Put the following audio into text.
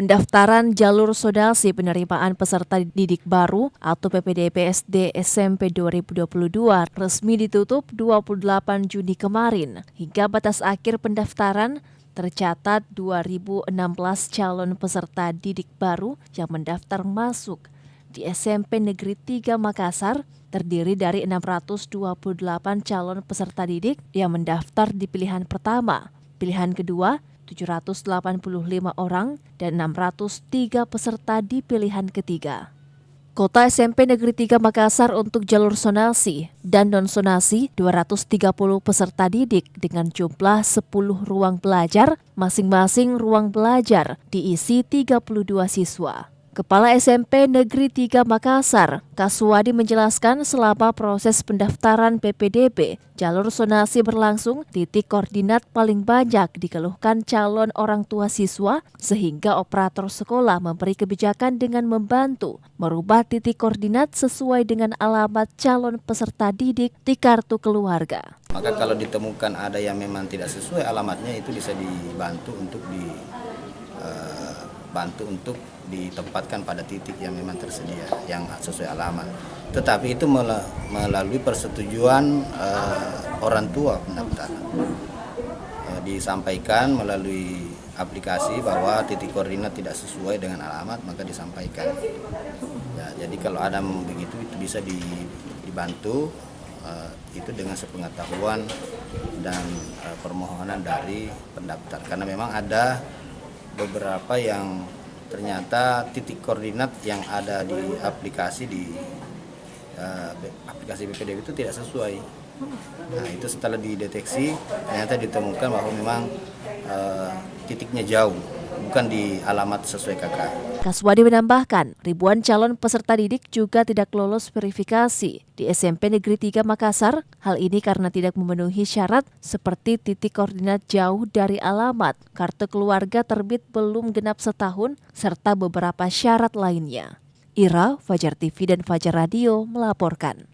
Pendaftaran jalur zonasi penerimaan peserta didik baru atau PPDB SD SMP 2022 resmi ditutup 28 Juni kemarin. Hingga batas akhir pendaftaran tercatat 2.016 calon peserta didik baru yang mendaftar masuk di SMP Negeri 3 Makassar, terdiri dari 628 calon peserta didik yang mendaftar di pilihan pertama, pilihan kedua 785 orang, dan 603 peserta di pilihan ketiga. Kota SMP Negeri 3 Makassar untuk jalur zonasi dan non-zonasi 230 peserta didik dengan jumlah 10 ruang belajar, masing-masing ruang belajar diisi 32 siswa. Kepala SMP Negeri 3 Makassar, Kaswadi menjelaskan selama proses pendaftaran PPDB, jalur zonasi berlangsung, titik koordinat paling banyak dikeluhkan calon orang tua siswa sehingga operator sekolah memberi kebijakan dengan membantu merubah titik koordinat sesuai dengan alamat calon peserta didik di kartu keluarga. Maka kalau ditemukan ada yang memang tidak sesuai alamatnya, itu bisa dibantu untuk ditempatkan pada titik yang memang tersedia yang sesuai alamat. Tetapi itu melalui persetujuan orang tua pendaftar. Disampaikan melalui aplikasi bahwa titik koordinat tidak sesuai dengan alamat, maka disampaikan. Ya, jadi kalau ada begitu itu bisa dibantu itu dengan sepengetahuan dan permohonan dari pendaftar. Karena memang ada beberapa yang ternyata titik koordinat yang ada di aplikasi PPDB itu tidak sesuai. Nah, itu setelah dideteksi ternyata ditemukan bahwa memang titiknya jauh, bukan di alamat sesuai KK. Kaswadi menambahkan, ribuan calon peserta didik juga tidak lolos verifikasi di SMP Negeri 3 Makassar. Hal ini karena tidak memenuhi syarat seperti titik koordinat jauh dari alamat, kartu keluarga terbit belum genap setahun, serta beberapa syarat lainnya. Ira, Fajar TV dan Fajar Radio melaporkan.